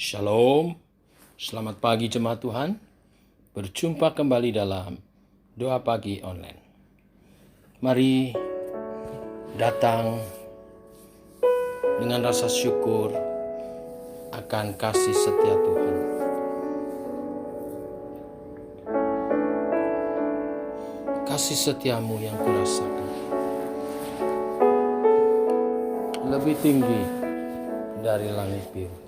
Shalom, selamat pagi jemaat Tuhan. Berjumpa kembali dalam doa pagi online. Mari datang dengan rasa syukur akan kasih setia Tuhan. Kasih setiamu yang kurasakan lebih tinggi dari langit biru.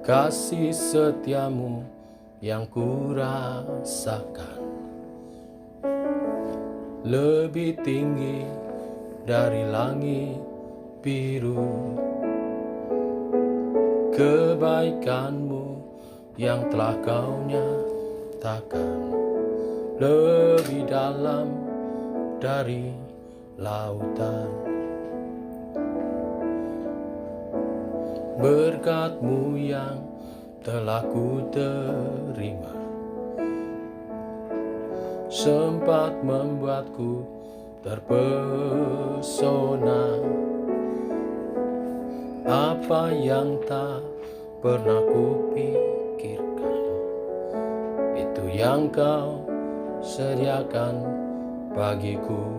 Kasih setiamu yang kurasakan lebih tinggi dari langit biru. Kebaikanmu yang telah kau nyatakan lebih dalam dari lautan. Berkat-Mu yang telah ku terima sempat membuatku terpesona. Apa yang tak pernah kupikirkan, itu yang Kau sediakan bagiku.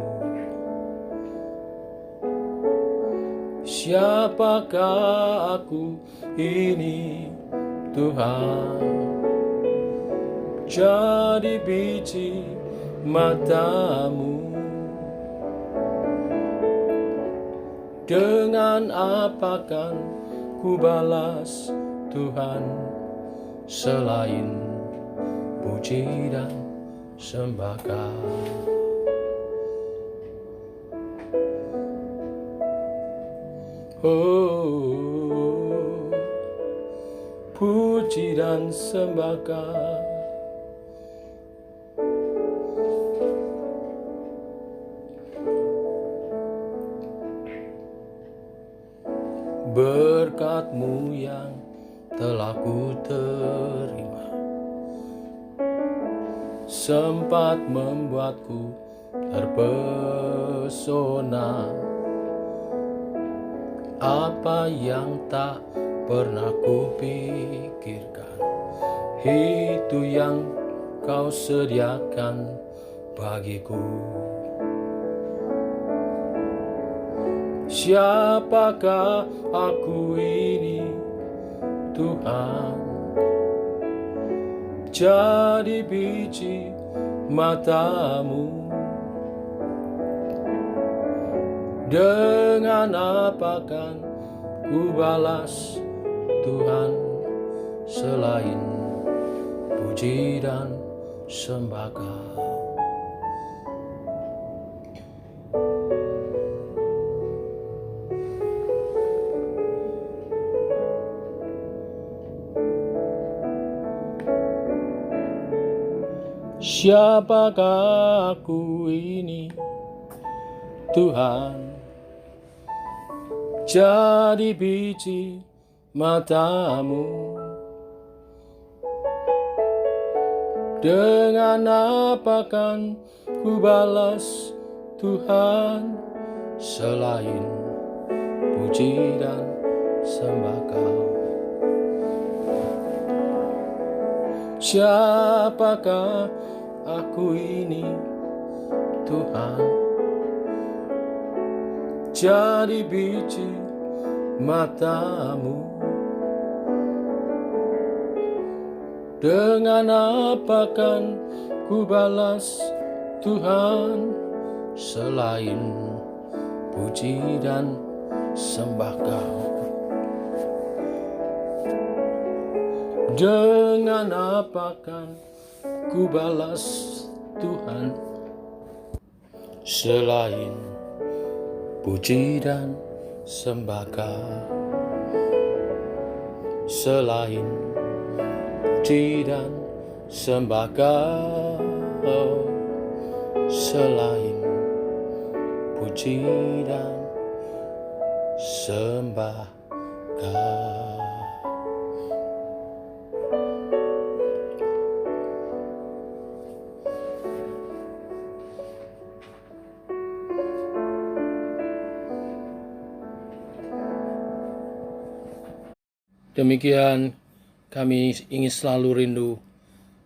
Siapakah aku ini, Tuhan? Jadi biji mata-Mu. Dengan apa kan ku balas, Tuhan, selain puji dan sembah Kau? Oh, puji dan sembah Kau. Berkat-Mu yang telah ku terima sempat membuatku terpesona. Apa yang tak pernah kupikirkan, itu yang Kau sediakan bagiku. Siapakah aku ini, Tuhan? Jadi biji mata-Mu. Dengan apa kan ku balas, Tuhan, selain puji dan sembah Kau? Siapakah aku ini, Tuhan? Jadi biji mata-Mu. Dengan apa kan ku balas, Tuhan, selain puji dan sembah Kau? Siapakah aku ini, Tuhan? Jadi biji mata-Mu. Dengan apa kan ku balas, Tuhan, selain puji dan sembah Kau? Dengan apa kan ku balas, Tuhan, selain puji dan sembah Kau? Selain puji dan sembah Kau, selain puji dan sembah Kau. Demikian kami ingin selalu rindu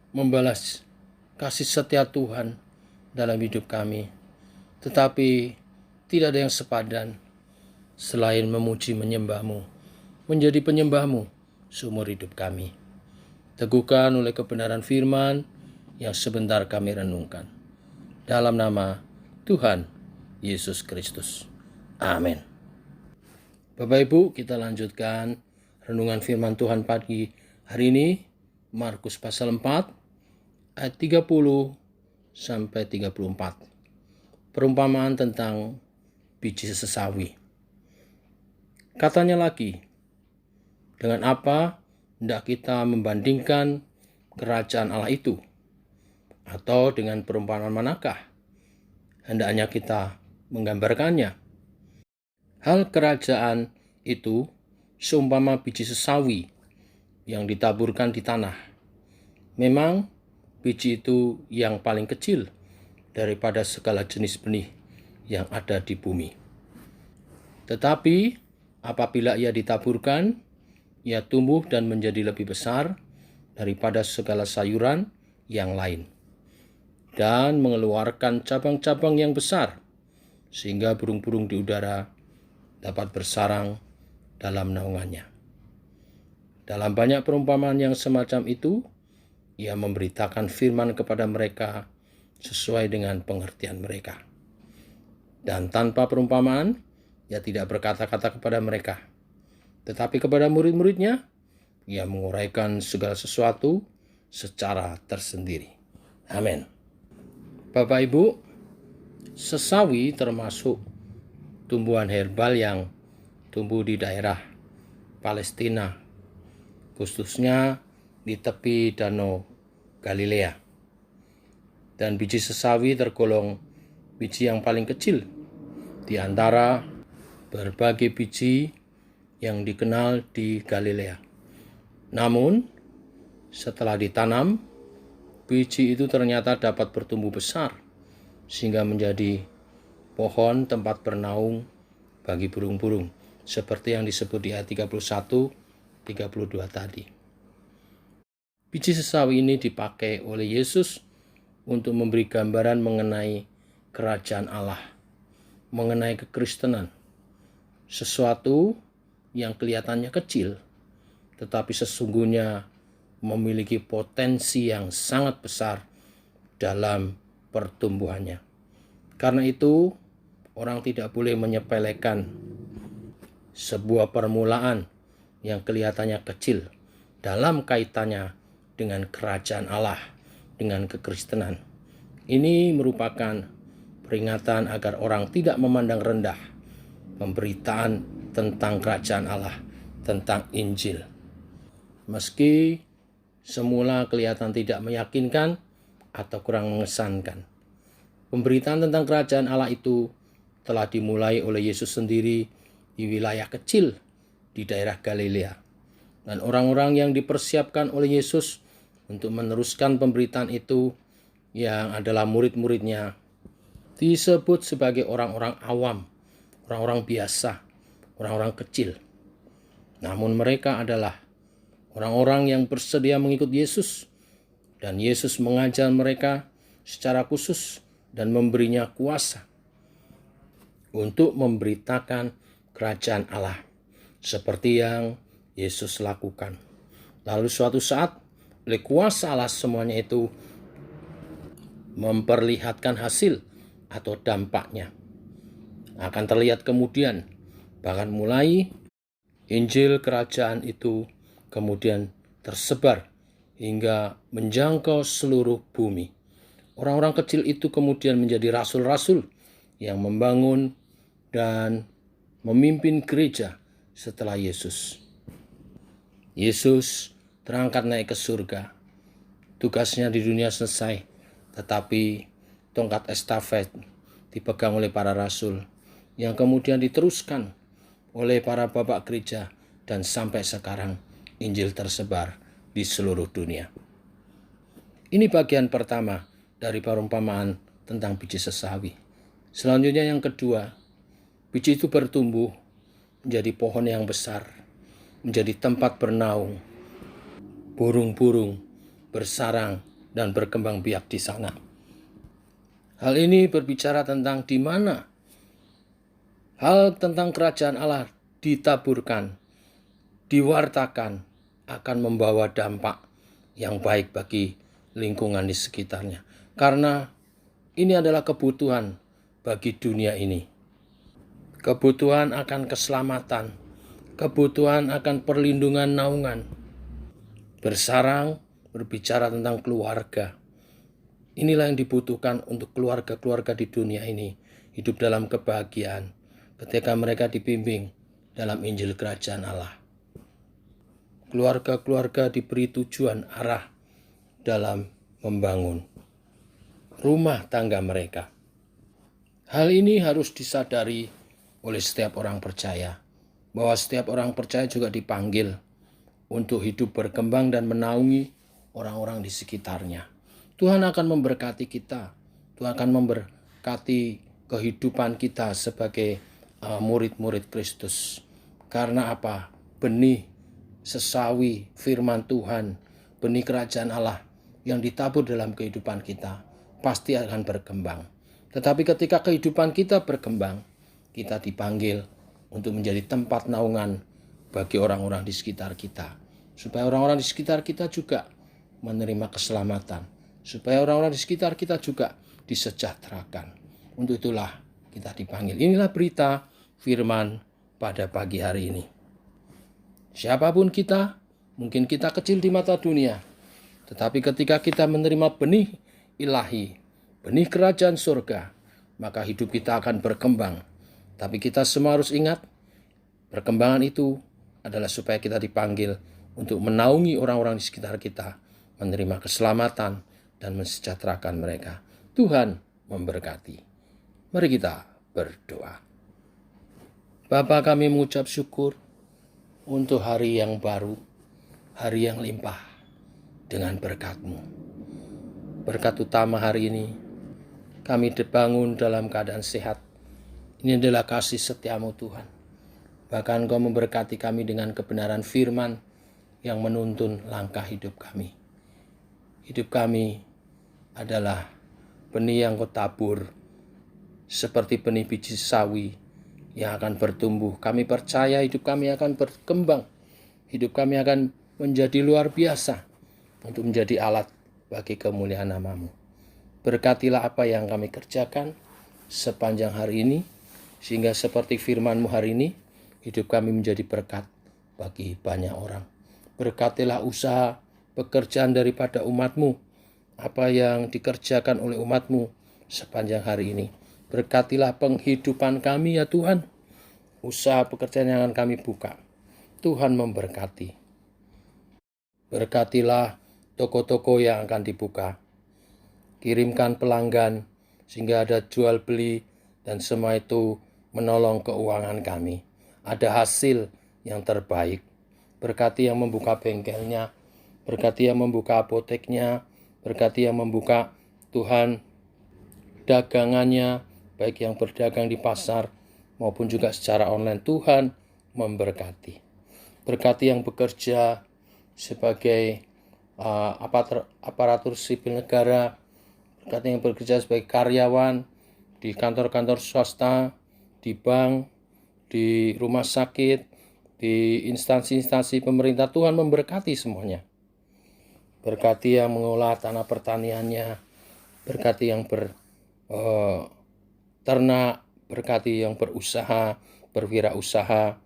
membalas kasih setia Tuhan dalam hidup kami. Tetapi tidak ada yang sepadan selain memuji menyembah-Mu, menjadi penyembah-Mu seumur hidup kami. Teguhkan oleh kebenaran firman yang sebentar kami renungkan. Dalam nama Tuhan Yesus Kristus. Amin. Bapak Ibu, kita lanjutkan renungan firman Tuhan pagi hari ini, Markus pasal 4 ayat 30 sampai 34. Perumpamaan tentang biji sesawi. Katanya lagi, dengan apa hendak kita membandingkan kerajaan Allah itu? Atau dengan perumpamaan manakah hendaknya kita menggambarkannya? Hal kerajaan itu seumpama biji sesawi yang ditaburkan di tanah. Memang biji itu yang paling kecil daripada segala jenis benih yang ada di bumi. Tetapi apabila ia ditaburkan, ia tumbuh dan menjadi lebih besar daripada segala sayuran yang lain, dan mengeluarkan cabang-cabang yang besar, sehingga burung-burung di udara dapat bersarang dalam naungannya. Dalam banyak perumpamaan yang semacam itu, ia memberitakan firman kepada mereka sesuai dengan pengertian mereka. Dan tanpa perumpamaan, ia tidak berkata-kata kepada mereka. Tetapi kepada murid-muridnya, ia menguraikan segala sesuatu secara tersendiri. Amin. Bapak Ibu, sesawi termasuk tumbuhan herbal yang tumbuh di daerah Palestina, khususnya di tepi Danau Galilea. Dan biji sesawi tergolong biji yang paling kecil di antara berbagai biji yang dikenal di Galilea. Namun, setelah ditanam, biji itu ternyata dapat bertumbuh besar sehingga menjadi pohon tempat bernaung bagi burung-burung, seperti yang disebut di ayat 31, 32 tadi. Biji sesawi ini dipakai oleh Yesus untuk memberi gambaran mengenai kerajaan Allah, mengenai kekristenan, sesuatu yang kelihatannya kecil, tetapi sesungguhnya memiliki potensi yang sangat besar dalam pertumbuhannya. Karena itu, orang tidak boleh menyepelekan sebuah permulaan yang kelihatannya kecil dalam kaitannya dengan kerajaan Allah, dengan kekristenan. Ini merupakan peringatan agar orang tidak memandang rendah pemberitaan tentang kerajaan Allah, tentang Injil. Meski semula kelihatan tidak meyakinkan atau kurang mengesankan, pemberitaan tentang kerajaan Allah itu telah dimulai oleh Yesus sendiri di wilayah kecil di daerah Galilea. Dan orang-orang yang dipersiapkan oleh Yesus untuk meneruskan pemberitaan itu, yang adalah murid-muridnya, disebut sebagai orang-orang awam, orang-orang biasa, orang-orang kecil. Namun mereka adalah orang-orang yang bersedia mengikut Yesus, dan Yesus mengajar mereka secara khusus dan memberinya kuasa untuk memberitakan kerajaan Allah, seperti yang Yesus lakukan. Lalu suatu saat, oleh kuasa Allah semuanya itu memperlihatkan hasil atau dampaknya. Akan terlihat kemudian, bahkan mulai Injil kerajaan itu kemudian tersebar hingga menjangkau seluruh bumi. Orang-orang kecil itu kemudian menjadi rasul-rasul yang membangun dan memimpin gereja setelah Yesus. Yesus terangkat naik ke surga. Tugasnya di dunia selesai, tetapi tongkat estafet dipegang oleh para rasul yang kemudian diteruskan oleh para bapak gereja, dan sampai sekarang Injil tersebar di seluruh dunia. Ini bagian pertama dari perumpamaan tentang biji sesawi. Selanjutnya yang kedua, biji itu bertumbuh menjadi pohon yang besar. menjadi tempat bernaung burung-burung bersarang dan berkembang biak di sana. Hal ini berbicara tentang di mana hal tentang kerajaan Allah ditaburkan, diwartakan, akan membawa dampak yang baik bagi lingkungan di sekitarnya. Karena ini adalah kebutuhan bagi dunia ini. Kebutuhan akan keselamatan, kebutuhan akan perlindungan naungan. Bersarang berbicara tentang keluarga. Inilah yang dibutuhkan untuk keluarga-keluarga di dunia ini. Hidup dalam kebahagiaan ketika mereka dibimbing dalam Injil Kerajaan Allah. Keluarga-keluarga diberi tujuan arah dalam membangun rumah tangga mereka. Hal ini harus disadari oleh setiap orang percaya, bahwa setiap orang percaya juga dipanggil untuk hidup berkembang dan menaungi orang-orang di sekitarnya. Tuhan akan memberkati kita, Tuhan akan memberkati kehidupan kita sebagai murid-murid Kristus. Karena apa? Benih sesawi firman Tuhan, benih kerajaan Allah yang ditabur dalam kehidupan kita pasti akan berkembang. Tetapi ketika kehidupan kita berkembang, kita dipanggil untuk menjadi tempat naungan bagi orang-orang di sekitar kita. Supaya orang-orang di sekitar kita juga menerima keselamatan. Supaya orang-orang di sekitar kita juga disejahterakan. Untuk itulah kita dipanggil. Inilah berita firman pada pagi hari ini. Siapapun kita, mungkin kita kecil di mata dunia. Tetapi ketika kita menerima benih ilahi, benih kerajaan surga, maka hidup kita akan berkembang. Tapi kita semua harus ingat, perkembangan itu adalah supaya kita dipanggil untuk menaungi orang-orang di sekitar kita, menerima keselamatan dan mensejahterakan mereka. Tuhan memberkati. Mari kita berdoa. Bapa, kami mengucap syukur untuk hari yang baru, hari yang limpah dengan berkat-Mu. Berkat utama hari ini, kami dibangun dalam keadaan sehat. Ini adalah kasih setia-Mu Tuhan. Bahkan Kau memberkati kami dengan kebenaran firman yang menuntun langkah hidup kami. Hidup kami adalah benih yang Kau tabur, seperti benih biji sawi yang akan bertumbuh. Kami percaya hidup kami akan berkembang. Hidup kami akan menjadi luar biasa untuk menjadi alat bagi kemuliaan nama-Mu. Berkatilah apa yang kami kerjakan sepanjang hari ini, sehingga seperti firman-Mu hari ini, hidup kami menjadi berkat bagi banyak orang. Berkatilah usaha pekerjaan daripada umat-Mu, apa yang dikerjakan oleh umat-Mu sepanjang hari ini. Berkatilah penghidupan kami ya Tuhan, usaha pekerjaan yang akan kami buka. Tuhan memberkati. Berkatilah toko-toko yang akan dibuka. Kirimkan pelanggan sehingga ada jual beli dan semua itu menolong keuangan kami. Ada hasil yang terbaik. Berkati yang membuka bengkelnya, berkati yang membuka apoteknya, berkati yang membuka Tuhan dagangannya, baik yang berdagang di pasar maupun juga secara online. Tuhan memberkati. Berkati yang bekerja sebagai aparatur sipil negara, berkati yang bekerja sebagai karyawan di kantor-kantor swasta, di bank, di rumah sakit, di instansi-instansi pemerintah. Tuhan memberkati semuanya. Berkati yang mengolah tanah pertaniannya, berkati yang ternak, berkati yang berusaha, berwirausaha,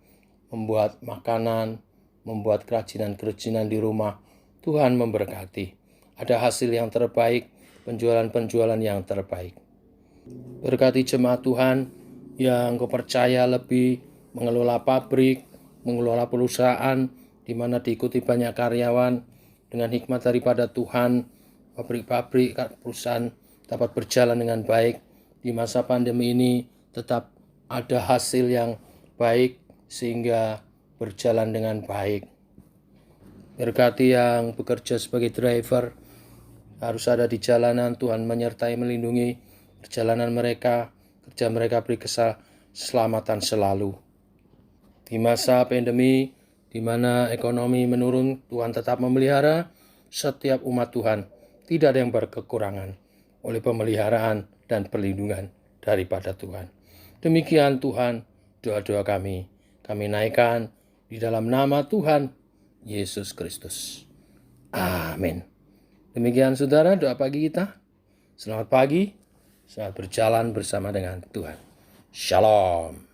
membuat makanan, membuat kerajinan-kerajinan di rumah. Tuhan memberkati. Ada hasil yang terbaik, penjualan-penjualan yang terbaik. Berkati jemaat Tuhan yang Kau percaya lebih mengelola pabrik, mengelola perusahaan, di mana diikuti banyak karyawan. Dengan hikmat daripada Tuhan, pabrik-pabrik, perusahaan dapat berjalan dengan baik. Di masa pandemi ini tetap ada hasil yang baik sehingga berjalan dengan baik. Berkati yang bekerja sebagai driver, harus ada di jalanan. Tuhan menyertai, melindungi perjalanan mereka, kerja mereka, beri keselamatan selalu. Di masa pandemi, Di mana ekonomi menurun, Tuhan tetap memelihara setiap umat Tuhan. Tidak ada yang berkekurangan oleh pemeliharaan dan perlindungan daripada Tuhan. Demikian Tuhan, doa-doa kami naikkan di dalam nama Tuhan Yesus Kristus. Amin. Demikian saudara doa pagi kita. Selamat pagi, selamat berjalan bersama dengan Tuhan. Shalom.